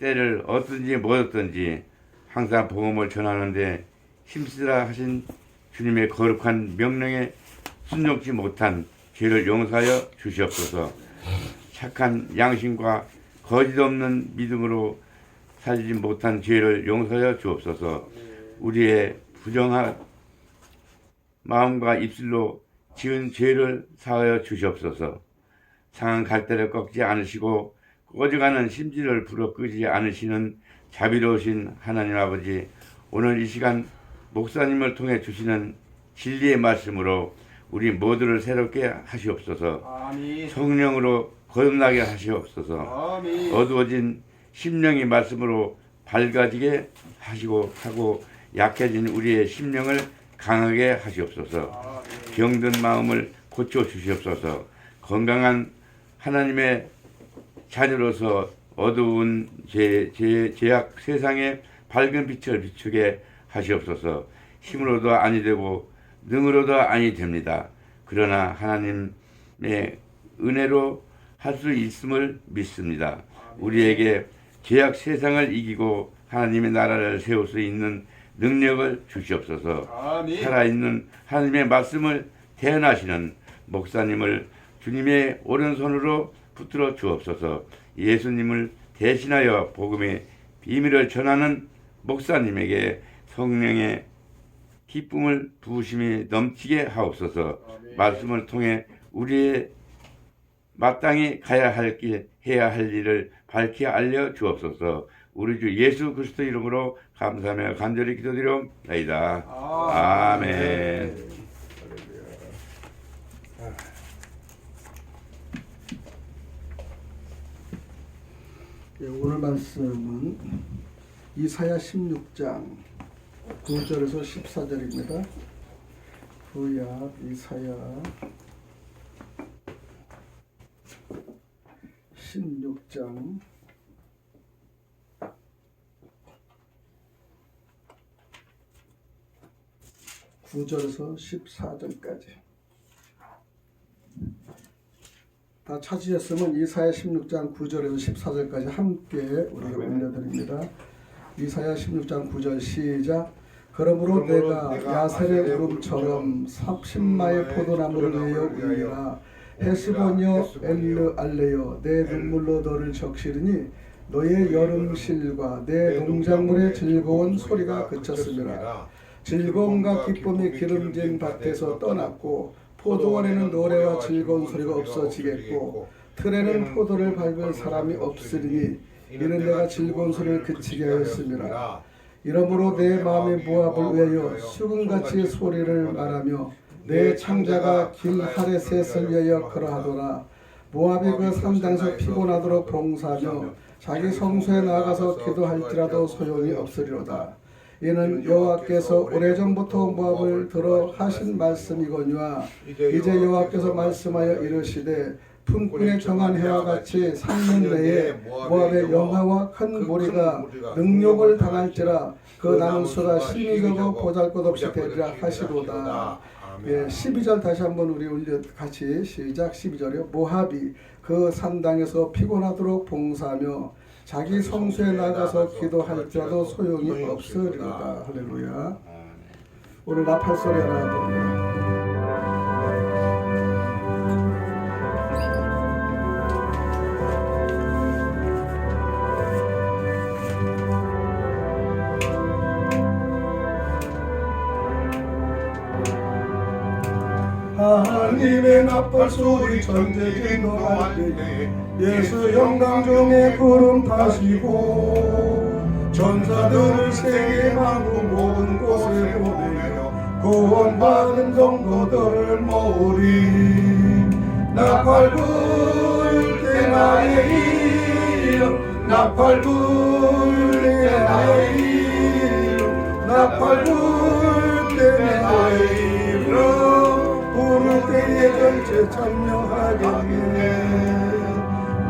때를 얻든지 못 얻든지 항상 복음을 전하는데 힘쓰라 하신 주님의 거룩한 명령에 순종치 못한 죄를 용서하여 주시옵소서. 착한 양심과 거짓 없는 믿음으로 살지 못한 죄를 용서하여 주옵소서. 우리의 부정한 마음과 입술로 지은 죄를 사하여 주시옵소서. 상한 갈대를 꺾지 않으시고 꺼져가는 심지를 불어 끄지 않으시는 자비로우신 하나님 아버지, 오늘 이 시간 목사님을 통해 주시는 진리의 말씀으로 우리 모두를 새롭게 하시옵소서. 아멘. 성령으로 거듭나게 하시옵소서. 아멘. 어두워진 심령의 말씀으로 밝아지게 하시고 하고 약해진 우리의 심령을 강하게 하시옵소서. 병든 마음을 고쳐 주시옵소서. 건강한 하나님의 자녀로서 어두운 죄악 세상에 밝은 빛을 비추게 하시옵소서. 힘으로도 아니 되고 능으로도 아니 됩니다. 그러나 하나님의 은혜로 할 수 있음을 믿습니다. 우리에게 죄악 세상을 이기고 하나님의 나라를 세울 수 있는 능력을 주시옵소서. 아멘. 살아있는 하나님의 말씀을 대언하시는 목사님을 주님의 오른손으로 붙들어 주옵소서. 예수님을 대신하여 복음의 비밀을 전하는 목사님에게 성령의 기쁨을 부으심이 넘치게 하옵소서. 아멘. 말씀을 통해 우리의 마땅히 가야 할 길, 해야 할 일을 밝히 알려 주옵소서. 우리 주 예수 그리스도 이름으로 감사하며 간절히 기도드리옵나이다. 아멘. 예, 오늘 말씀은 이사야 16장 9절에서 14절입니다. 구약 이사야 16장 9절에서 14절까지. 다 찾으셨으면 이사야 16장 9절에서 14절까지 함께 우리가 올려드립니다. 이사야 16장 9절 시작. 그러므로 내가 야셀의 울음처럼 삽신마의 포도나무를 위하여 울리라. 헤스본여 엘르 알레여 내 눈물로 너를 적시르니 너의 여름실과 내 농작물의 즐거운 소리가 그쳤습니다. 즐거움과 기쁨이 기름진 밭에서 떠났고 포도원에는 노래와 즐거운 소리가 없어지겠고 틀에는 포도를 밟을 사람이 없으리니 이는 내가 즐거운 소리를 그치게 하였습니다. 이러므로 내 마음의 모압을 위하여 수금같이 소리를 말하며 내 창자가 길하레셋을 위하여 그러하더라. 모압이 그 산당에서 피곤하도록 봉사하며 자기 성소에 나아가서 기도할지라도 소용이 없으리로다. 이는 여호와께서 오래전부터 모압을 들어 하신 말씀이거니와 이제 여호와께서 말씀하여 이르시되 품꾼의 정한 해와 같이 3년 내에 모압의 영화와 큰 무리가 능욕을 당할지라 그 남은 수가 심히 적어 보잘것없이 되리라 하시로다. 예, 12절 다시 한번 우리 올려 같이 시작. 12절이요. 모압이 그 산당에서 피곤하도록 봉사하며 자기 성소에 나가서 기도할지라도 소용이 없으리로다. 할렐루야. 오늘 나팔 소리 하나 봅니다. 하나님의 나팔 소리 전쟁이 노할 때에 예수 영광 중에 구름 타시고 전사들을 세계 만국 모든 곳에 보내며 구원받은 성도들을 모으리. 나팔 불 때 나의 이름 나팔 불 때 나의 이름 나팔 불 때 나의 이름 부를 때에 전체 참여하겠네.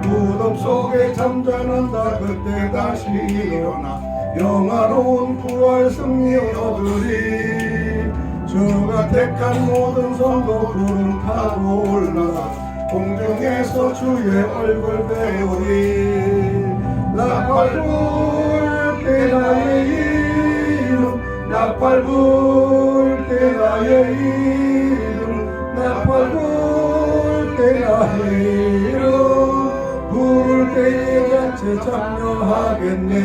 무덤 속에 잠자는다 그때 다시 일어나 영화로운 부활 승리 얻으리. 주가 택한 모든 성도 구름 타고 올라가 공중에서 주의 얼굴 배우리. 나팔 불 때 나의 이름 나팔 불 때 나의 이름 나팔 불 때 나의 이름 부를 때에 잔치 참여하겠네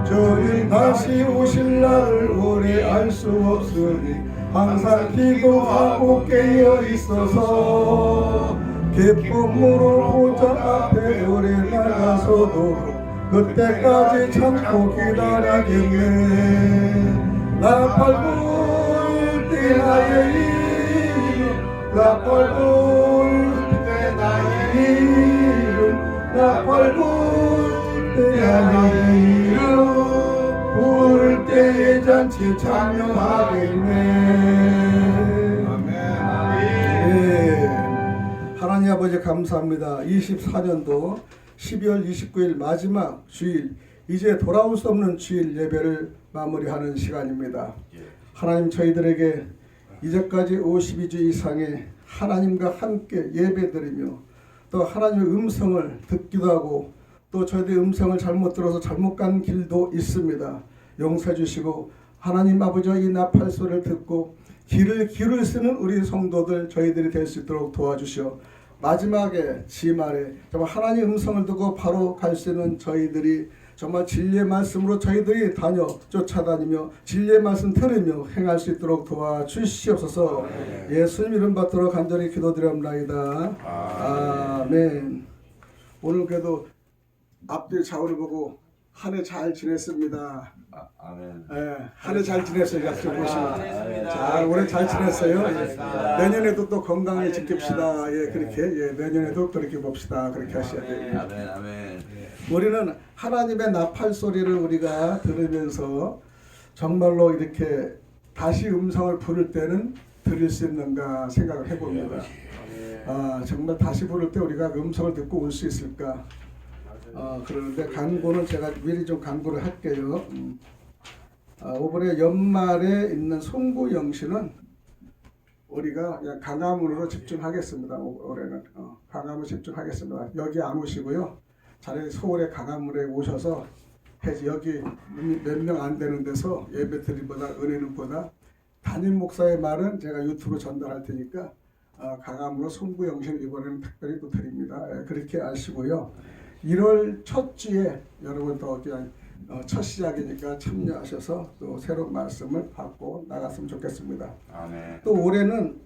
주님 다시 오실 날을 오래 알 수 없으니 항상 기도하고 깨어 있어서 기쁨으로 보좌 앞에 오래 나가서도 그때까지 참고 기다리겠네 나팔 불 때 나의 이름 나팔 불 때 나의 이름 나팔 불 때 나의 이름 부를 때에 잔치 참여하겠네 하나님 아버지 감사합니다. 24년도 12월 29일 마지막 주일 이제 돌아올 수 없는 주일 예배를 마무리하는 시간입니다. 하나님 저희들에게 이제까지 52주 이상의 하나님과 함께 예배드리며 또 하나님의 음성을 듣기도 하고 또 저희들의 음성을 잘못 들어서 잘못 간 길도 있습니다. 용서해 주시고 하나님 아버지와 이 나팔 소리를 듣고 길을 쓰는 우리 성도들 저희들이 될 수 있도록 도와주시오. 마지막에 지말에 정말 하나님 음성을 듣고 바로 갈 수 있는 저희들이 정말 진리의 말씀으로 저희들이 쫓아다니며 진리의 말씀 들으며 행할 수 있도록 도와주시옵소서. 예수님 이름 받들어 간절히 기도드립니다. 아멘. 오늘 그래도 앞뒤 좌우를 보고 한 해 잘 지냈습니다. 아멘. 한 해 잘 지냈어요. 약속 보시면 잘 올해 잘 지냈어요. 내년에도 또 건강히 지킵시다. 그렇게 내년에도 그렇게 봅시다. 그렇게 하셔야 돼요. 아멘. 우리는 하나님의 나팔 소리를 우리가 들으면서 정말로 이렇게 다시 음성을 부를 때는 들을 수 있는가 생각을 해봅니다. 정말 다시 부를 때 우리가 그 음성을 듣고 올 수 있을까? 그러는데 광고는 제가 미리 좀 광고를 할게요. 이번에 연말에 있는 송구영신은 우리가 그냥 강화문으로 집중하겠습니다. 올해는 강화문 집중하겠습니다. 여기 안 오시고요. 차라리 서울의 강화문에 오셔서 여기 몇 명 안 되는 데서 예배 드리보다 은혜는 보다 담임 목사의 말은 제가 유튜브 전달할 테니까 강화문으로 송구영신 이번에는 특별히 또 드립니다. 그렇게 아시고요. 1월 첫 주에 여러분 또 그냥 첫 시작이니까 참여하셔서 또 새로운 말씀을 받고 나갔으면 좋겠습니다. 아멘. 또 올해는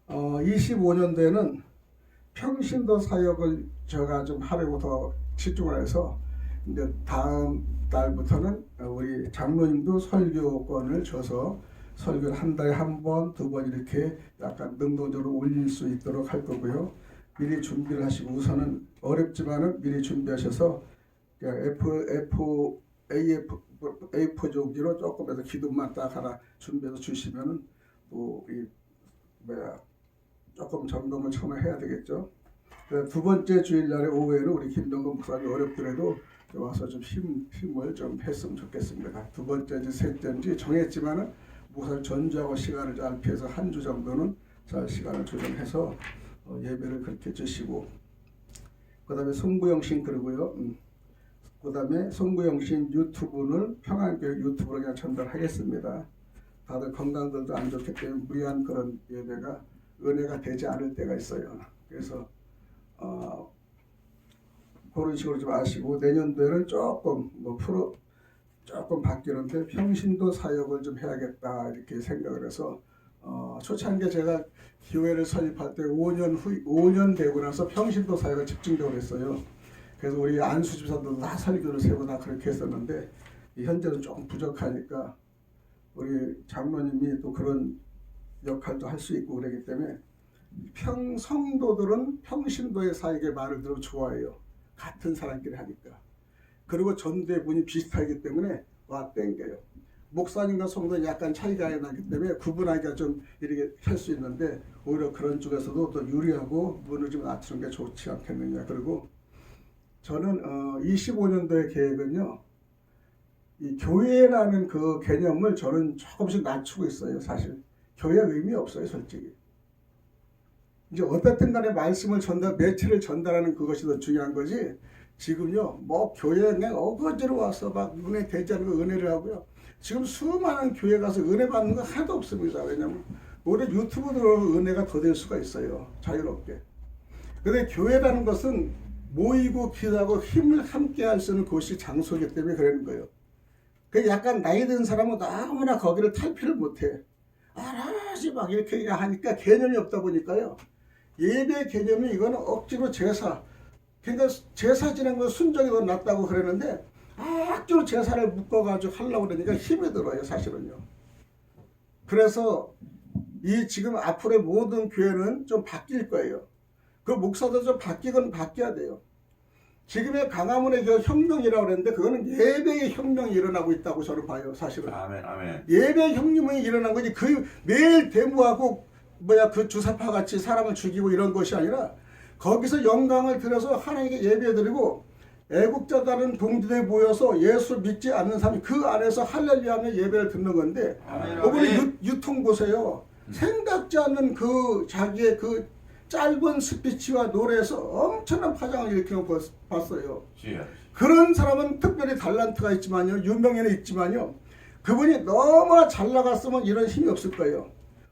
25년도에는 평신도 사역을 제가 좀 하려고 더 집중을 해서 이제 다음 달부터는 우리 장로님도 설교권을 줘서 설교를 한 달에 한 번, 두 번 이렇게 약간 능동적으로 올릴 수 있도록 할 거고요. 미리 준비를 하시고 우선은 어렵지만은 미리 준비하셔서 A4 종지로 조금 해서 기도만 딱 하나 준비해서 주시면은 또 조금 점검을 처음에 해야 되겠죠. 두 번째 주일날에 오후에는 우리 김동건 목사님 어렵더라도 와서 좀 힘을 좀 했으면 좋겠습니다. 두 번째인지 셋째인지 정했지만은 목사님 전주하고 시간을 잘 피해서 한 주 정도는 잘 시간을 조정해서 예배를 그렇게 주시고 그 다음에 송구영신 그러고요. 그 다음에 송구영신 유튜브는 평안교회 유튜브로 그냥 전달하겠습니다. 다들 건강들도 안 좋기 때문에 무리한 그런 예배가 은혜가 되지 않을 때가 있어요. 그래서 그런 식으로 좀 아시고 내년도에는 조금 조금 바뀌는데 평신도 사역을 좀 해야겠다 이렇게 생각을 해서 초창기에 제가 교회를 설립할 때 5년 되고 나서 평신도 사역을 집중적으로 했어요. 그래서 우리 안수 집사들도 다 설교를 세고 다 그렇게 했었는데 현재는 조금 부족하니까 우리 장로님이 또 그런 역할도 할 수 있고 그러기 때문에 성도들은 평신도의 사역의 말을 들으면 좋아해요. 같은 사람끼리 하니까. 그리고 전대분이 비슷하기 때문에 와 땡겨요. 목사님과 성도는 약간 차이가 나기 때문에 구분하기가 좀 이렇게 할 수 있는데 오히려 그런 쪽에서도 또 유리하고 문을 좀 낮추는 게 좋지 않겠느냐. 그리고 저는 25년도의 계획은요. 이 교회라는 그 개념을 저는 조금씩 낮추고 있어요. 사실 교회 의미 없어요. 솔직히. 이제 어떻든 간에 말씀을 매체를 전달하는 그것이 더 중요한 거지 지금요 뭐 교회 그냥 어거지로 와서 막 은혜 되지 않고 은혜를 하고요. 지금 수많은 교회 가서 은혜 받는 거 하나도 없습니다. 왜냐면 오히려 유튜브로 은혜가 더 될 수가 있어요. 자유롭게. 근데 교회라는 것은 모이고 기도하고 힘을 함께 할 수 있는 곳이 장소이기 때문에 그러는 거예요. 그 약간 나이 든 사람은 아무나 거기를 탈피를 못해. 알아지 막 이렇게 하니까 개념이 없다 보니까요. 예배 개념이 이거는 억지로 제사. 그러니까 제사 지낸 건 순정이 더 낫다고 그러는데 억지로 제사를 묶어가지고 하려고 그러니까 힘이 들어요. 사실은요. 그래서 이 지금 앞으로의 모든 교회는 좀 바뀔 거예요. 그 목사도 좀 바뀌건 바뀌어야 돼요. 지금의 강화문의 그 혁명이라고 그랬는데 그거는 예배의 혁명이 일어나고 있다고 저는 봐요. 사실은. 아멘, 아멘. 예배 혁명이 일어난 거지. 그 매일 데모하고 그 주사파 같이 사람을 죽이고 이런 것이 아니라 거기서 영광을 들여서 하나님께 예배드리고 애국자다른 동지들이 모여서 예수 믿지 않는 사람이 그 안에서 할렐루야하며 예배를 듣는 건데 이번에 유통 보세요. 생각지 않는 그 자기의 그 짧은 스피치와 노래에서 엄청난 파장을 일으키는 거 봤어요. 그런 사람은 특별히 달란트가 있지만요. 유명인은 있지만요. 그분이 너무나 잘 나갔으면 이런 힘이 없을 거예요.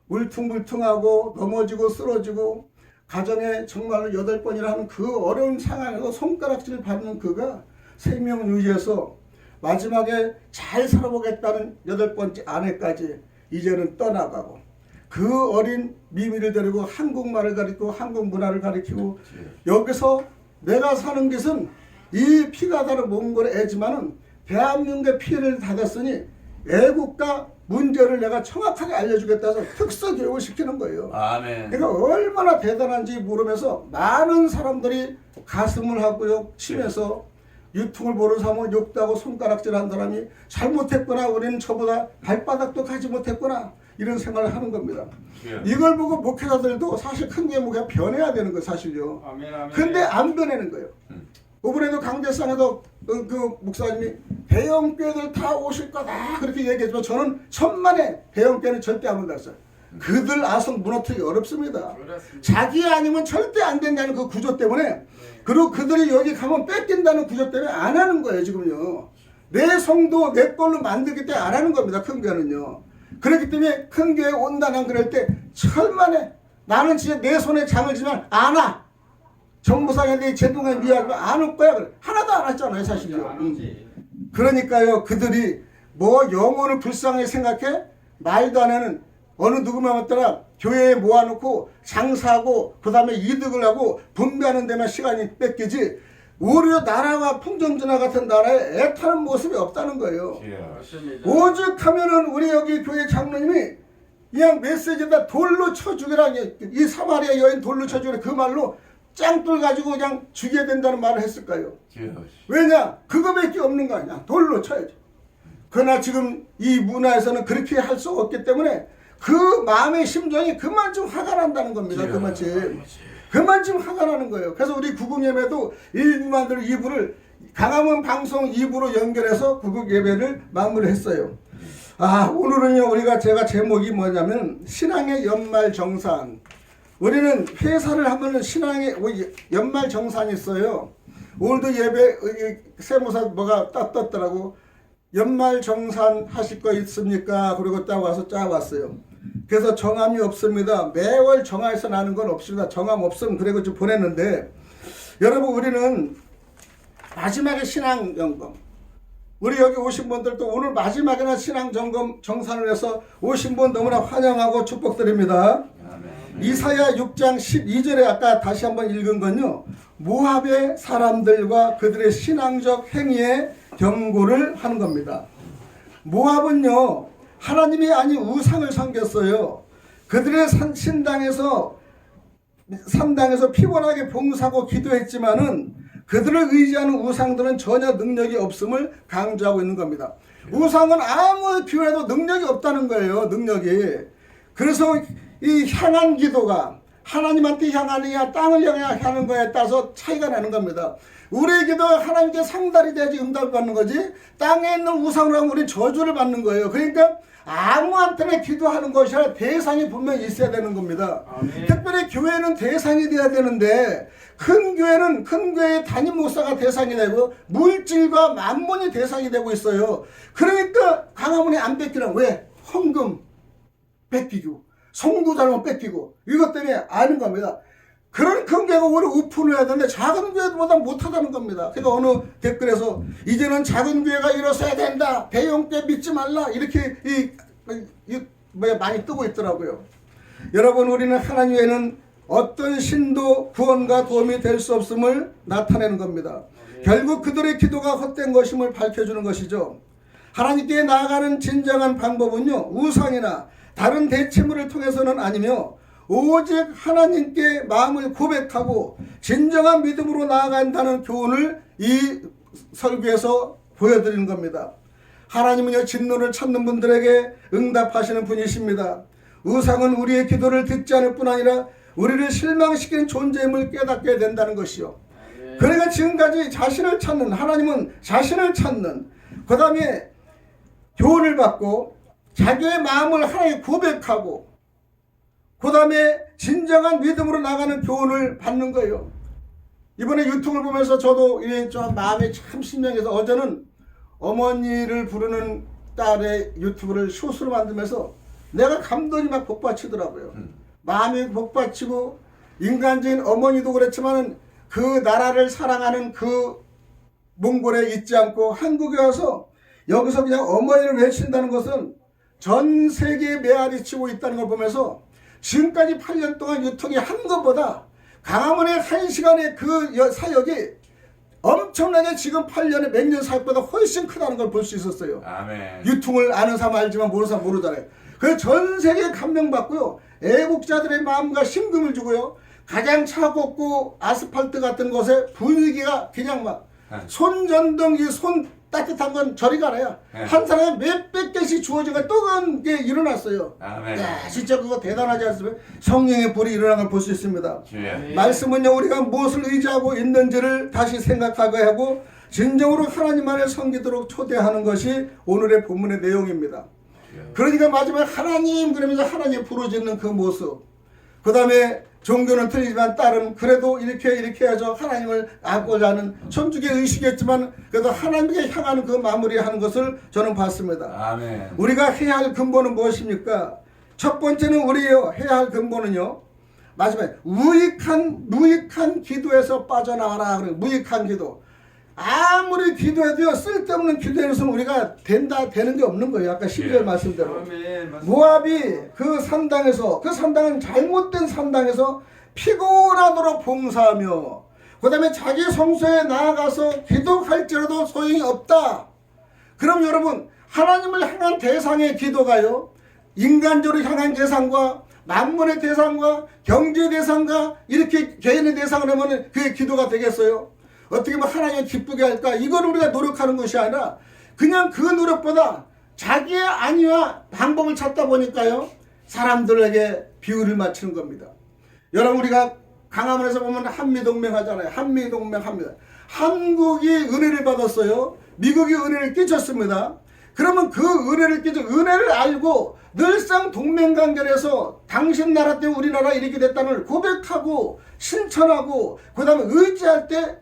울퉁불퉁하고 넘어지고 쓰러지고 가정에 정말로 8번이나 하는 그 어려운 상황에서 손가락질 받는 그가 생명을 유지해서 마지막에 잘 살아보겠다는 8번째 아내까지 이제는 떠나가고 그 어린 미미를 데리고 한국말을 가르치고 한국 문화를 가르치고 여기서 내가 사는 것은 이 피가 다른 몽골의 애지만은 대한민국의 피해를 받았으니 애국가 문제를 내가 정확하게 알려주겠다 해서 특수 교육을 시키는 거예요. 아멘. 그러니까 얼마나 대단한지 모르면서 많은 사람들이 가슴을 하고요 치면서 유통을 모르는 사람은 욕도 하고 손가락질한 사람이 잘못했구나, 우리는 저보다 발바닥도 가지 못했구나, 이런 생각을 하는 겁니다. 이걸 보고 목회자들도 사실 큰 제목이 변해야 되는 거예요. 사실요. 근데 안 변하는 거예요. 이번에도 강대상에도 그 목사님이 대형교회들 다 오실 거다 그렇게 얘기했지만 저는 천만에 대형교회는 절대 안 온다 했어요. 그들 아성 무너뜨리기 어렵습니다. 자기 아니면 절대 안 된다는 그 구조 때문에, 그리고 그들이 여기 가면 뺏긴다는 구조 때문에 안 하는 거예요. 지금요. 내 성도 내 걸로 만들기 때문에 안 하는 겁니다. 큰 교회는요. 그렇기 때문에 큰 교회 온다는 그럴 때 천만에 나는 진짜 내 손에 장을 지면 안 와. 정부상에 내 제동에 미안하면 안 올 거야. 하나도 안 왔잖아요. 사실요. 그러니까요. 그들이 뭐 영혼을 불쌍하게 생각해? 말도 안 하는 어느 누구만 왔더라 교회에 모아놓고 장사하고 그 다음에 이득을 하고 분배하는 데만 시간이 뺏기지 오히려 나라와 풍정전화 같은 나라에 애타는 모습이 없다는 거예요. 오죽 하면은 우리 여기 교회 장로님이 그냥 메시지에다 돌로 쳐 죽여라, 이 사마리아 여인 돌로 쳐 죽여라 그 말로 짱돌 가지고 그냥 죽여야 된다는 말을 했을까요? 왜냐? 그거밖에 없는 거 아니야. 돌로 쳐야지. 그러나 지금 이 문화에서는 그렇게 할 수 없기 때문에 그 마음의 심정이 그만큼 화가 난다는 겁니다. 그만큼 화가 나는 거예요. 그래서 우리 구국예배도 1부만들 2부를 강화문 방송 2부로 연결해서 구국예배를 마무리했어요. 오늘은요 제가 제목이 뭐냐면 신앙의 연말정산. 우리는 회사를 하면은 신앙의 연말 정산이 있어요. 오늘도 예배 세무사 뭐가 떴더라고. 연말 정산 하실 거 있습니까? 그리고 딱 와서 짜 왔어요. 그래서 정함이 없습니다. 매월 정화해서 나는 건 없습니다. 정함 없으면 그래 좀 보냈는데, 여러분 우리는 마지막에 신앙 점검. 우리 여기 오신 분들도 오늘 마지막에는 신앙 점검 정산을 해서 오신 분 너무나 환영하고 축복드립니다. 이사야 6장 12절에 아까 다시 한번 읽은 건요. 모압의 사람들과 그들의 신앙적 행위에 경고를 하는 겁니다. 모압은요. 하나님이 아닌 우상을 섬겼어요. 그들의 산당에서 피곤하게 봉사하고 기도했지만은 그들을 의지하는 우상들은 전혀 능력이 없음을 강조하고 있는 겁니다. 우상은 아무 기회에도 능력이 없다는 거예요. 능력이. 그래서 이 향한 기도가 하나님한테 향하느냐 땅을 향하는 거에 따라서 차이가 나는 겁니다. 우리의 기도 하나님께 상달이 돼야지 응답을 받는 거지, 땅에 있는 우상으로 하면 우리는 저주를 받는 거예요. 그러니까 아무한테나 기도하는 것이 아니라 대상이 분명히 있어야 되는 겁니다. 아멘. 특별히 교회는 대상이 돼야 되는데, 큰 교회는 큰 교회의 담임 목사가 대상이 되고 물질과 만문이 대상이 되고 있어요. 그러니까 강화문이 안 뺏기라. 왜? 헌금 뺏기고 성도 잘못 뺏기고 이것 때문에 아는 겁니다. 그런 큰 교회가 오히려 오픈을 해야 되는데 작은 교회보다 못하다는 겁니다. 그러니까 어느 댓글에서 이제는 작은 교회가 일어서야 된다, 대형 교회 믿지 말라, 이렇게 많이 뜨고 있더라고요. 여러분, 우리는 하나님 외에는 어떤 신도 구원과 도움이 될 수 없음을 나타내는 겁니다. 결국 그들의 기도가 헛된 것임을 밝혀주는 것이죠. 하나님께 나아가는 진정한 방법은요, 우상이나 다른 대체물을 통해서는 아니며 오직 하나님께 마음을 고백하고 진정한 믿음으로 나아간다는 교훈을 이 설교에서 보여드리는 겁니다. 하나님은요, 진노를 찾는 분들에게 응답하시는 분이십니다. 우상은 우리의 기도를 듣지 않을 뿐 아니라 우리를 실망시키는 존재임을 깨닫게 된다는 것이요. 그러니까 지금까지 자신을 찾는, 하나님은 자신을 찾는, 그 다음에 교훈을 받고 자기의 마음을 하나님께 고백하고 그 다음에 진정한 믿음으로 나가는 교훈을 받는 거예요. 이번에 유튜브를 보면서 저도 좀 마음이 참 신명해서, 어제는 어머니를 부르는 딸의 유튜브를 숏으로 만들면서 내가 감동이 막 복받치더라고요. 마음이 복받치고, 인간적인 어머니도 그렇지만 그 나라를 사랑하는 그 몽골에 있지 않고 한국에 와서 여기서 그냥 어머니를 외친다는 것은 전 세계에 메아리치고 있다는 걸 보면서, 지금까지 8년 동안 유통이 한 것보다 강화문의 1시간의 그 사역이 엄청나게 지금 8년에 몇 년 사역보다 훨씬 크다는 걸 볼 수 있었어요. 아멘. 유통을 아는 사람 알지만 모르는 사람 모르잖아요. 그래서 전 세계에 감명받고요, 애국자들의 마음과 심금을 주고요, 가장 차갑고 아스팔트 같은 곳에 분위기가 그냥 막 손전등, 이 손 따뜻한 건 저리 가라야. 한 사람에 몇백 개씩 주어지고 뜨거운 게 일어났어요. 아멘. 야, 진짜 그거 대단하지 않습니까? 성령의 불이 일어난 걸 볼 수 있습니다. 주여. 말씀은요, 우리가 무엇을 의지하고 있는지를 다시 생각하게 하고 진정으로 하나님만을 섬기도록 초대하는 것이 오늘의 본문의 내용입니다. 그러니까 마지막에 하나님 그러면서 하나님 부르짖는 그 모습, 그 다음에 종교는 틀리지만 딸은 그래도 이렇게 해야죠, 하나님을 알고자 하는 천주교 의식이었지만 그래도 하나님께 향하는 그 마무리하는 것을 저는 봤습니다. 아멘. 우리가 해야 할 근본은 무엇입니까? 첫 번째는 우리요, 해야 할 근본은요, 마지막에 무익한 기도에서 빠져나가라. 무익한 기도. 아무리 기도해도요, 쓸데없는 기도에서는 우리가 되는 게 없는 거예요. 아까 12절 말씀대로. 모압이 그 산당은 잘못된 산당에서 피곤하도록 봉사하며, 그 다음에 자기 성소에 나아가서 기도할지라도 소용이 없다. 그럼 여러분, 하나님을 향한 대상의 기도가요, 인간적으로 향한 대상과 만문의 대상과 경제 대상과 이렇게 개인의 대상을 하면 그게 기도가 되겠어요? 어떻게 하면 하나님을 기쁘게 할까? 이걸 우리가 노력하는 것이 아니라 그냥 그 노력보다 자기의 안위와 방법을 찾다 보니까요, 사람들에게 비유를 맞추는 겁니다. 여러분, 우리가 강화문에서 보면 한미동맹 하잖아요. 한미동맹 합니다. 한국이 은혜를 받았어요. 미국이 은혜를 끼쳤습니다. 그러면 그 은혜를 알고 늘상 동맹관계에서 당신 나라 때문에 우리나라 이렇게 됐다는 걸 고백하고 신천하고 그 다음에 의지할 때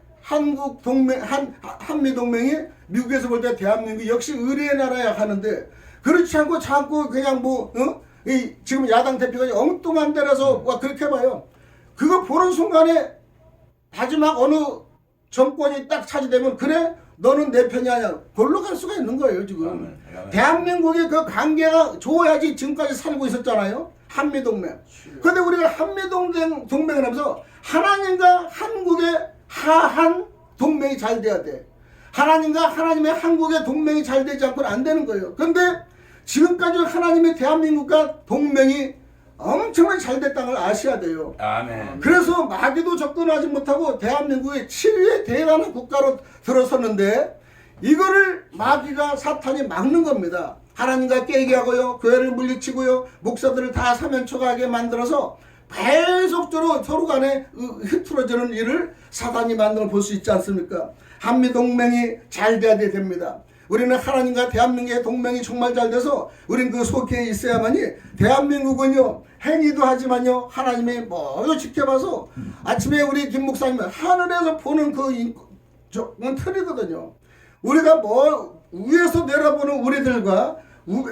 한미동맹이 미국에서 볼 때 대한민국 역시 의뢰의 나라야 하는데, 그렇지 않고 자꾸 그냥 지금 야당 대표가 엉뚱한 데라서 그렇게 봐요. 그거 보는 순간에 마지막 어느 정권이 딱 차지되면, 그래 너는 내 편이 아니야, 골로 갈 수가 있는 거예요 지금. 대한민국의 그 관계가 좋아야지 지금까지 살고 있었잖아요, 한미동맹. 그런데 우리가 한미동맹을 하면서 하나님과 한국의 하한 동맹이 잘 돼야 돼. 하나님과 하나님의 한국의 동맹이 잘 되지 않고는 안 되는 거예요. 그런데 지금까지 하나님의 대한민국과 동맹이 엄청나게 잘 됐다는 걸 아셔야 돼요. 아멘. 그래서 마귀도 접근하지 못하고 대한민국이 7위의 대단한 국가로 들어섰는데, 이거를 마귀가 사탄이 막는 겁니다. 하나님과 깨게 하고요, 교회를 물리치고요, 목사들을 다 사면초가하게 만들어서 계속적으로 서로 간에 흐트러지는 일을 사단이 만들어 볼 수 있지 않습니까? 한미동맹이 잘 돼야 됩니다. 우리는 하나님과 대한민국의 동맹이 정말 잘 돼서 우리는 그 속에 있어야만이 대한민국은요 행위도 하지만요 하나님이 모두 지켜봐서 아침에 우리 김 목사님은 하늘에서 보는 그 틀이거든요. 우리가 뭐 위에서 내려보는 우리들과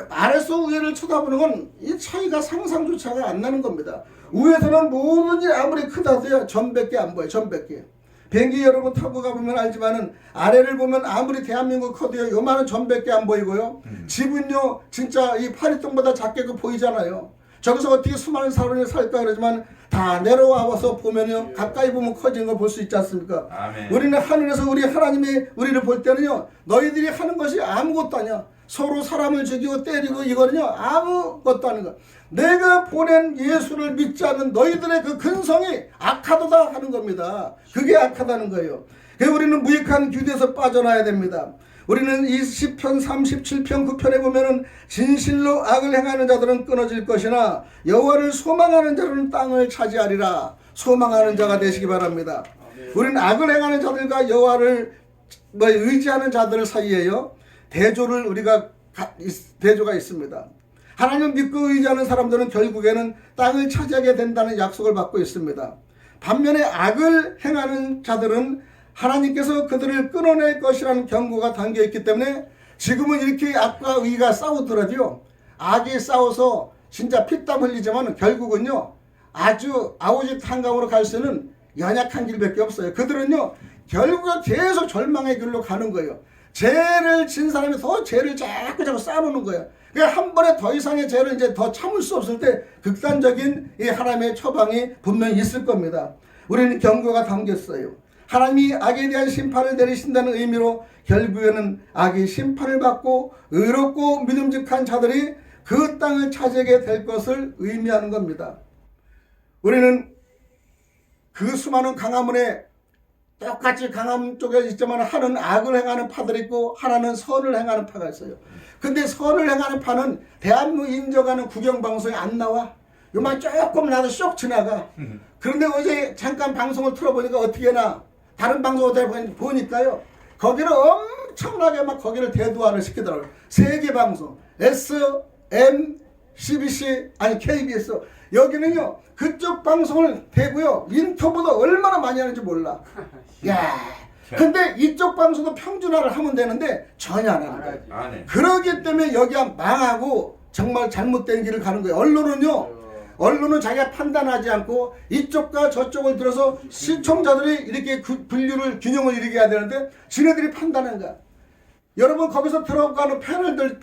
아래서 위를 쳐다보는 건 이 차이가 상상조차가 안 나는 겁니다. 위에서는 뭐든지 아무리 크다도요 전밖에 안 보여요. 전밖에. 비행기 여러분 타고 가보면 알지만은 아래를 보면 아무리 대한민국 커도요 요만한 전밖에 안 보이고요. 집은요 진짜 이 파리똥보다 작게 보이잖아요. 저기서 어떻게 수많은 사람이 살까 그러지만 다 내려와서 보면요 가까이 보면 커지는 걸 볼 수 있지 않습니까? 아멘. 우리는 하늘에서 우리 하나님이 우리를 볼 때는요 너희들이 하는 것이 아무것도 아니야. 서로 사람을 죽이고 때리고 이거는요 아무것도 아닌 거. 내가 보낸 예수를 믿지 않는 너희들의 그 근성이 악하도다 하는 겁니다. 그게 악하다는 거예요. 그래서 우리는 무익한 규대에서 빠져나야 됩니다. 우리는 이 시편 37편 9편에 보면은 진실로 악을 행하는 자들은 끊어질 것이나 여호와를 소망하는 자들은 땅을 차지하리라. 소망하는 자가 되시기 바랍니다. 우리는 악을 행하는 자들과 여호와를 의지하는 자들 사이에요 대조를 대조가 있습니다. 하나님 믿고 의지하는 사람들은 결국에는 땅을 차지하게 된다는 약속을 받고 있습니다. 반면에 악을 행하는 자들은 하나님께서 그들을 끊어낼 것이라는 경고가 담겨 있기 때문에 지금은 이렇게 악과 의가 싸우더라도요 악이 싸워서 진짜 피땀 흘리지만 결국은요 아주 아오짓 한강으로 갈 수는 연약한 길밖에 없어요. 그들은요 결국은 계속 절망의 길로 가는 거예요. 죄를 진 사람이 더 죄를 자꾸 쌓아놓는 거예요. 그러니까 한 번에 더 이상의 죄를 이제 더 참을 수 없을 때 극단적인 이 하나님의 처방이 분명히 있을 겁니다. 우리는 경고가 담겼어요. 하나님이 악에 대한 심판을 내리신다는 의미로 결국에는 악이 심판을 받고 의롭고 믿음직한 자들이 그 땅을 차지하게 될 것을 의미하는 겁니다. 우리는 그 수많은 강화문에 똑같이 강함 쪽에 있지만 하나는 악을 행하는 파들이 있고 하나는 선을 행하는 파가 있어요. 근데 선을 행하는 파는 대한민국 인정하는 구경방송에 안 나와. 요만 조금 나도 쏙 지나가. 그런데 어제 잠깐 방송을 틀어보니까 어떻게 나 다른 방송을 보니까요 거기를 엄청나게 막 거기를 대두화를 시키더라고요. 세계 방송 SM, CBC 아니 KBS 여기는요 그쪽 방송을 대고요 인터뷰도 얼마나 많이 하는지 몰라. 야, 근데 이쪽 방송도 평준화를 하면 되는데 전혀 안 하는 거예요. 그러기 때문에 여기가 망하고 정말 잘못된 길을 가는 거예요. 언론은 자기가 판단하지 않고 이쪽과 저쪽을 들어서 시청자들이 이렇게 분류를 균형을 이루게 해야 되는데 지네들이 판단한 거야. 여러분 거기서 들어가는 패널들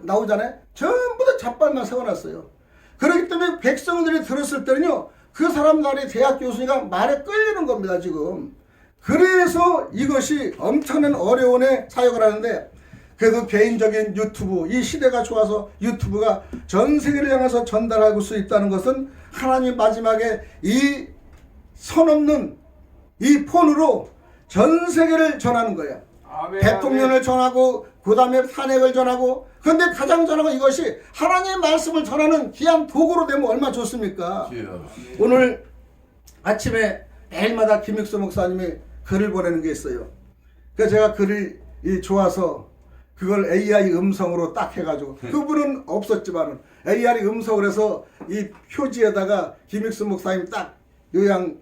나오잖아요. 전부 다 잡발만 세워놨어요. 그렇기 때문에 백성들이 들었을 때는요 그 사람들이 대학 교수가 말에 끌리는 겁니다 지금. 그래서 이것이 엄청난 어려움에 사역을 하는데 그래도 개인적인 유튜브 이 시대가 좋아서 유튜브가 전 세계를 향해서 전달할 수 있다는 것은 하나님 마지막에 이 선 없는 이 폰으로 전 세계를 전하는 거예요. 아멘, 대통령을 아멘. 전하고 그 다음에 탄핵을 전하고 그런데 가장 전하고 이것이 하나님의 말씀을 전하는 귀한 도구로 되면 얼마나 좋습니까? 오늘 아침에 매일마다 김익수 목사님이 글을 보내는 게 있어요. 그래서 제가 글이 좋아서 그걸 AI 음성으로 딱 해가지고 그분은 없었지만은 AI 음성을 해서 이 표지에다가 김익수 목사님 딱 요양연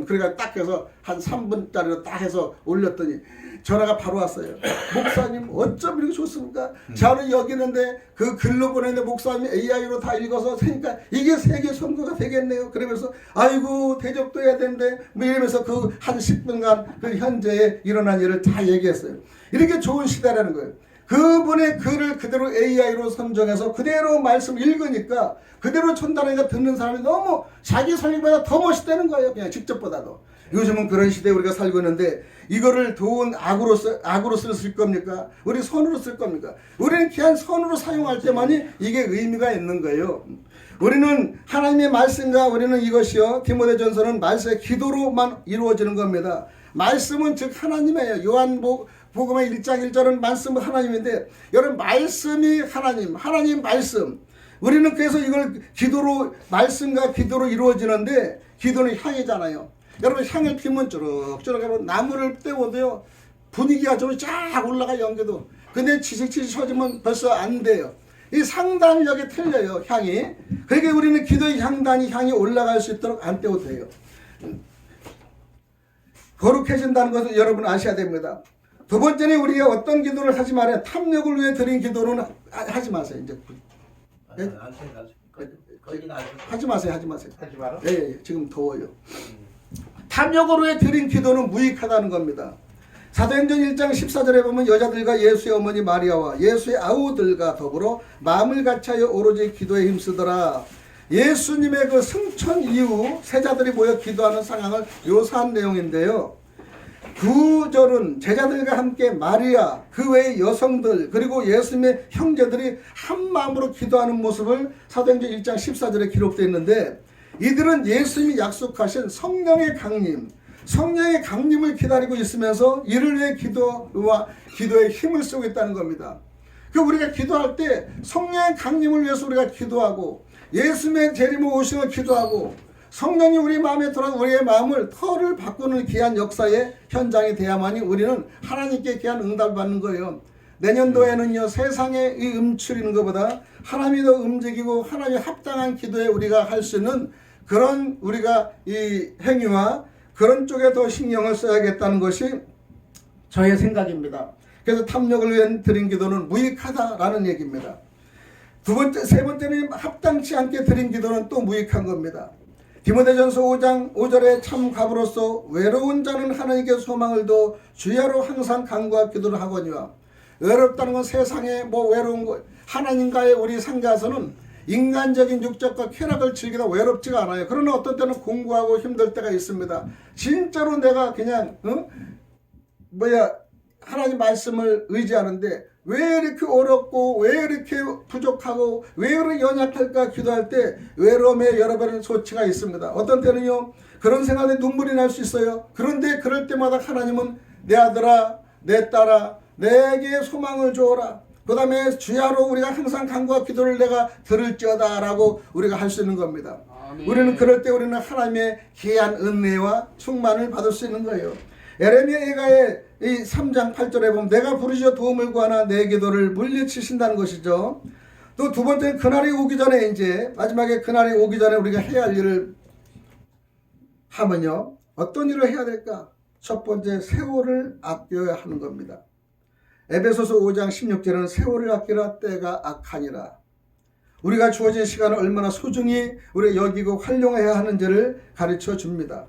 그러니까 딱 해서 한 3분짜리로 딱 해서 올렸더니 전화가 바로 왔어요. 목사님 어쩜 이렇게 좋습니까? 저는 여기 있는데 그 글로 보내는데 목사님이 AI로 다 읽어서 그러니까 이게 세계 선거가 되겠네요. 그러면서 아이고 대접도 해야 되는데 뭐 이러면서 그 한 10분간 그 현재에 일어난 일을 다 얘기했어요. 이렇게 좋은 시대라는 거예요. 그분의 글을 그대로 AI로 선정해서 그대로 말씀 읽으니까 그대로 전달하니까 듣는 사람이 너무 자기 설교보다 더 멋있다는 거예요. 그냥 직접보다도. 요즘은 그런 시대에 우리가 살고 있는데 이거를 돈 악으로 쓸 겁니까? 우리 선으로 쓸 겁니까? 우리는 그냥 선으로 사용할 때만이 이게 의미가 있는 거예요. 우리는 하나님의 말씀과 우리는 이것이요 디모데전서는 말씀의 기도로만 이루어지는 겁니다. 말씀은 즉 하나님이에요. 요한복음의 1장 1절은 말씀은 하나님인데 여러분 말씀이 하나님 말씀 우리는 그래서 이걸 기도로, 말씀과 기도로 이루어지는데, 기도는 향이잖아요. 여러분, 향을 피면 쭈룩쭈룩 하고 나무를 떼워도요, 분위기가 좀 쫙 올라가, 연기도. 근데 치직치직 쳐지면 벌써 안 돼요. 이 상단력이 틀려요, 향이. 그러니까 우리는 기도의 향이 올라갈 수 있도록 안 떼워도 돼요. 거룩해진다는 것을 여러분 아셔야 됩니다. 두 번째는 우리가 어떤 기도를 하지 말아요. 탐욕을 위해 드린 기도는 하지 마세요. 이제 네? 하지 마세요. 하지 마라. 네, 지금 더워요. 탐욕으로 해 드린 기도는 무익하다는 겁니다. 사도행전 1장 14절에 보면 여자들과 예수의 어머니 마리아와 예수의 아우들과 더불어 마음을 같이하여 오로지 기도에 힘쓰더라. 예수님의 그 승천 이후 세자들이 모여 기도하는 상황을 묘사한 내용인데요. 9절은 제자들과 함께 마리아, 그 외의 여성들, 그리고 예수님의 형제들이 한 마음으로 기도하는 모습을 사도행전 1장 14절에 기록되어 있는데, 이들은 예수님이 약속하신 성령의 강림을 기다리고 있으면서 이를 위해 기도와 기도에 힘을 쓰고 있다는 겁니다. 그 우리가 기도할 때 성령의 강림을 위해서 우리가 기도하고, 예수님의 재림을 오심을 기도하고, 성령이 우리 마음에 들어온 우리의 마음을 터를 바꾸는 귀한 역사의 현장이 돼야만이 우리는 하나님께 귀한 응답을 받는 거예요. 내년도에는요, 세상에 이 음추리는 것보다 하나님이 더 움직이고 하나님이 합당한 기도에 우리가 할 수 있는 그런 우리가 이 행위와 그런 쪽에 더 신경을 써야겠다는 것이 저의 생각입니다. 그래서 탐욕을 위해 드린 기도는 무익하다라는 얘기입니다. 세 번째는 합당치 않게 드린 기도는 또 무익한 겁니다. 디모데전서 5장 5절에 참 갑으로서 외로운 자는 하나님께 소망을 둬 주야로 항상 간구와 기도를 하거니와. 외롭다는 건 세상에 뭐 외로운 거, 하나님과의 우리 상가에서는 인간적인 육적과 쾌락을 즐기다 외롭지가 않아요. 그러나 어떤 때는 공부하고 힘들 때가 있습니다. 진짜로 내가 그냥 하나님 말씀을 의지하는데 왜 이렇게 어렵고 왜 이렇게 부족하고 왜 이렇게 연약할까 기도할 때 외로움에 여러 번의 소치가 있습니다. 어떤 때는요, 그런 생각에 눈물이 날 수 있어요. 그런데 그럴 때마다 하나님은 내 아들아, 내 딸아, 내게 소망을 주어라. 그 다음에 주야로 우리가 항상 간구와 기도를 내가 들을지어다 라고 우리가 할 수 있는 겁니다. 아멘. 우리는 그럴 때 우리는 하나님의 귀한 은혜와 충만을 받을 수 있는 거예요. 에레미야 예가의 이 3장 8절에 보면 내가 부르짖어 도움을 구하나 내 기도를 물리치신다는 것이죠. 또 두 번째는 그날이 오기 전에, 이제 마지막에 그날이 오기 전에 우리가 해야 할 일을 하면요, 어떤 일을 해야 될까? 첫 번째, 세월을 아껴야 하는 겁니다. 에베소서 5장 16절은 세월을 아끼라 때가 악하니라. 우리가 주어진 시간을 얼마나 소중히 우리가 여기고 활용해야 하는지를 가르쳐 줍니다.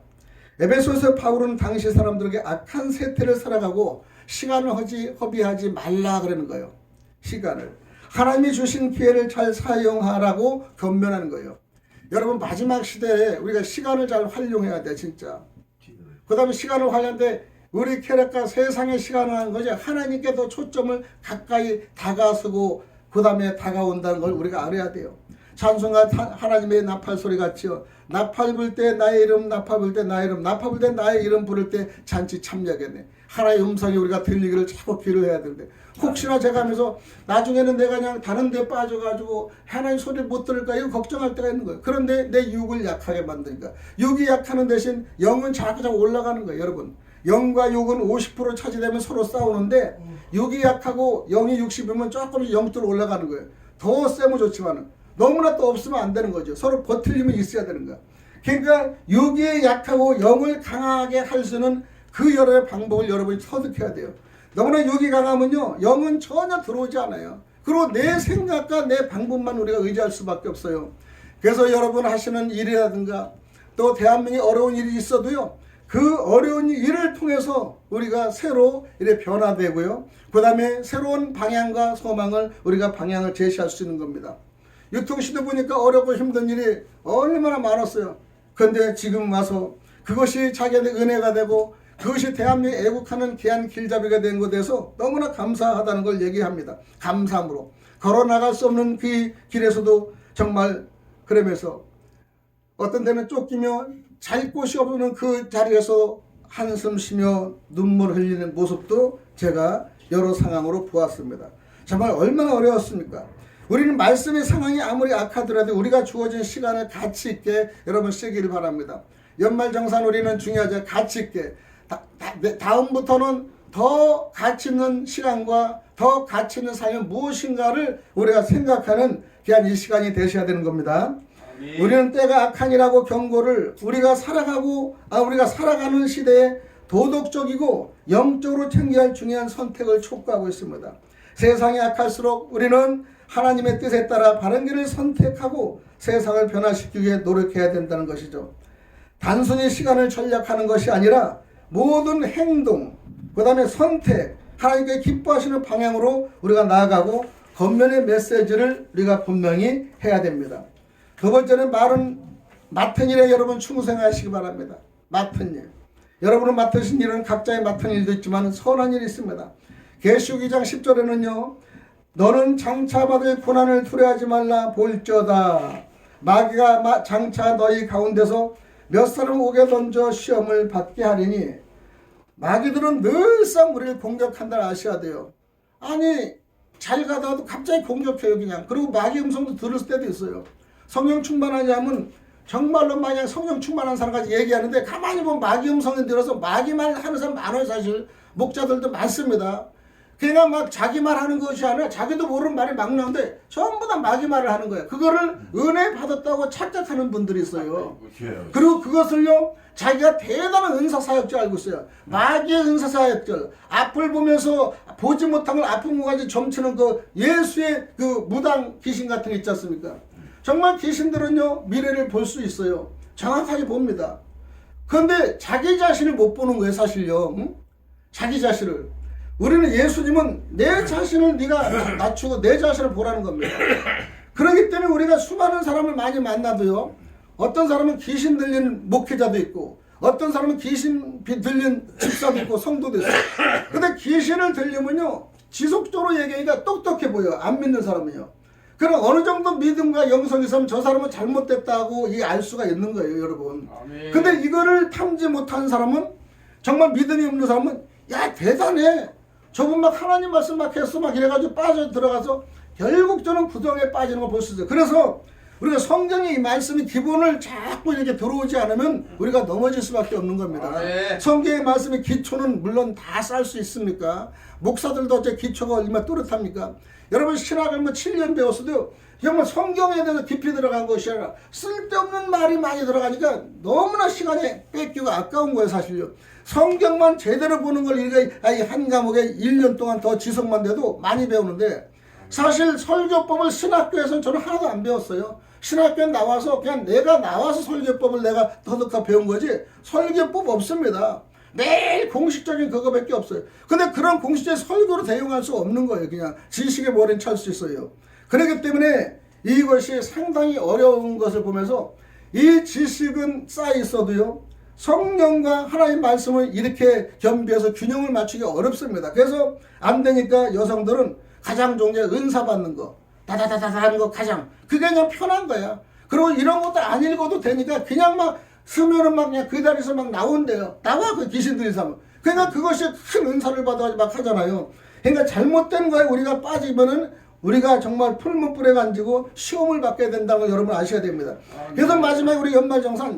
에베소서 바울은 당시 사람들에게 악한 세태를 살아가고 시간을 허비하지 말라 그러는 거예요. 시간을. 하나님이 주신 기회를 잘 사용하라고 권면하는 거예요. 여러분, 마지막 시대에 우리가 시간을 잘 활용해야 돼, 진짜. 그 다음에 시간을 활용하는데 우리 쾌락과 세상의 시간을 하는 거지, 하나님께 더 초점을 가까이 다가서고 그 다음에 다가온다는 걸 우리가 알아야 돼요. 찬송가 하나님의 나팔 소리 같이요. 나팔 불 때 나의 이름, 나팔 불 때 나의 이름, 나팔 불 때 나의 이름 부를 때 잔치 참여하겠네. 하나의 음성이 우리가 들리기를 자꾸 귀를 해야 되는데, 혹시나 제가 하면서 나중에는 내가 그냥 다른 데 빠져가지고 하나님 소리를 못 들을까 이거 걱정할 때가 있는 거예요. 그런데 내 육을 약하게 만드니까, 육이 약하는 대신 영은 자꾸 올라가는 거예요. 여러분, 영과 육은 50% 차지되면 서로 싸우는데 육이 약하고 영이 60이면 조금씩 영도로 올라가는 거예요. 더 세면 좋지만 너무나 또 없으면 안 되는 거죠. 서로 버틸림이 있어야 되는 거야. 그러니까 육이 약하고 영을 강하게 할 수 있는 그 여러 방법을 여러분이 터득해야 돼요. 너무나 육이 강하면요, 영은 전혀 들어오지 않아요. 그리고 내 생각과 내 방법만 우리가 의지할 수밖에 없어요. 그래서 여러분 하시는 일이라든가 또 대한민국에 어려운 일이 있어도요, 그 어려운 일을 통해서 우리가 새로 이렇게 변화되고요, 그 다음에 새로운 방향과 소망을 우리가 방향을 제시할 수 있는 겁니다. 유통시대 보니까 어렵고 힘든 일이 얼마나 많았어요. 그런데 지금 와서 그것이 자기한테 은혜가 되고 그것이 대한민국에 애국하는 귀한 길잡이가 된 것에 대해서 너무나 감사하다는 걸 얘기합니다. 감사함으로 걸어나갈 수 없는 그 길에서도 정말 그러면서 어떤 데는 쫓기며 잘 곳이 없는 그 자리에서 한숨 쉬며 눈물 흘리는 모습도 제가 여러 상황으로 보았습니다. 정말 얼마나 어려웠습니까? 우리는 말씀의 상황이 아무리 악하더라도 우리가 주어진 시간을 가치 있게 여러분 쓰기를 바랍니다. 연말정산 우리는 중요하죠. 가치 있게. 다음부터는 더 가치 있는 시간과 더 가치 있는 삶은 무엇인가를 우리가 생각하는 귀한 이 시간이 되셔야 되는 겁니다. 우리는 때가 악하니라고 경고를 우리가 살아가는 시대에 도덕적이고 영적으로 챙겨야 할 중요한 선택을 촉구하고 있습니다. 세상이 악할수록 우리는 하나님의 뜻에 따라 바른 길을 선택하고 세상을 변화시키기 위해 노력해야 된다는 것이죠. 단순히 시간을 전략하는 것이 아니라 모든 행동, 그 다음에 선택, 하나님께 기뻐하시는 방향으로 우리가 나아가고 겉면의 메시지를 우리가 분명히 해야 됩니다. 두 번째는 맡은 일에 여러분 충성하시기 바랍니다. 맡은 일. 여러분은 맡으신 일은 각자의 맡은 일도 있지만 선한 일이 있습니다. 계시록 2장 10절에는요. 너는 장차받을 고난을 두려워하지 말라 볼지어다. 마귀가 장차 너희 가운데서 몇 사람 오게 던져 시험을 받게 하리니 마귀들은 늘상 우리를 공격한다는 아셔야 돼요. 아니 잘 가다가도 갑자기 공격해요 그냥. 그리고 마귀 음성도 들을 때도 있어요. 성령 충만하냐면 정말로 만약 성령 충만한 사람까지 얘기하는데 가만히 보면 마귀 음성이 들어서 마귀 말 하는 사람 많아요. 사실 목자들도 많습니다. 그냥 막 자기 말 하는 것이 아니라 자기도 모르는 말이 막 나오는데 전부 다 마귀 말을 하는 거예요. 그거를 은혜 받았다고 착각하는 분들이 있어요. 그리고 그것을요 자기가 대단한 은사사역줄 알고 있어요. 마귀의 은사사역줄. 앞을 보면서 보지 못한 걸 아픈 무가지 점치는 그 예수의 그 무당 귀신 같은 게 있지 않습니까? 정말 귀신들은요 미래를 볼 수 있어요. 정확하게 봅니다. 그런데 자기 자신을 못 보는 거예요 사실요. 응? 자기 자신을. 우리는 예수님은 내 자신을 네가 낮추고 내 자신을 보라는 겁니다. 그렇기 때문에 우리가 수많은 사람을 많이 만나도요. 어떤 사람은 귀신 들린 목회자도 있고 어떤 사람은 귀신 들린 집사도 있고 성도도 있어요. 근데 귀신을 들리면요. 지속적으로 얘기하니까 똑똑해 보여요. 안 믿는 사람은요. 그럼 어느 정도 믿음과 영성이 있으면 저 사람은 잘못됐다고 알 수가 있는 거예요. 여러분. 근데 이거를 탐지 못한 사람은 정말 믿음이 없는 사람은 야 대단해. 저분 막 하나님 말씀 막 했어 막 이래가지고 빠져 들어가서 결국 저는 구덩이에 빠지는 걸 볼 수 있어요. 그래서 우리가 성경의 이 말씀이 기본을 자꾸 이렇게 들어오지 않으면 우리가 넘어질 수밖에 없는 겁니다. 성경의 말씀의 기초는 물론 다 쌀 수 있습니까? 목사들도 어째 기초가 얼마나 또렷합니까? 여러분 신학을 뭐 7년 배웠어도 정말 성경에 대해서 깊이 들어간 것이 아니라 쓸데없는 말이 많이 들어가니까 너무나 시간이 뺏기고 아까운 거예요 사실요. 성경만 제대로 보는 걸 한 과목에 1년 동안 더 지속만 돼도 많이 배우는데 사실 설교법을 신학교에서는 저는 하나도 안 배웠어요. 신학교에 나와서 그냥 내가 나와서 설교법을 내가 터득하 배운 거지 설교법 없습니다. 매일 공식적인 그거밖에 없어요. 근데 그런 공식적인 설교로 대용할 수 없는 거예요. 그냥 지식의 머리는 찰 수 있어요. 그렇기 때문에 이것이 상당히 어려운 것을 보면서 이 지식은 쌓여 있어도요. 성령과 하나님 말씀을 이렇게 겸비해서 균형을 맞추기 어렵습니다. 그래서 안 되니까 여성들은 가장 좋은 게 은사 받는 거. 다다다다 하는 거 가장. 그게 그냥 편한 거야. 그리고 이런 것도 안 읽어도 되니까 그냥 막 쓰면은 막 그냥 그 자리에서 막 나온대요. 나와 그 귀신들이 사면. 그러니까 그것이 큰 은사를 받아가지고 막 하잖아요. 그러니까 잘못된 거에 우리가 빠지면은 우리가 정말 풀무불에 간지고 시험을 받게 된다는 걸 여러분 아셔야 됩니다. 그래서 마지막에 우리 연말정산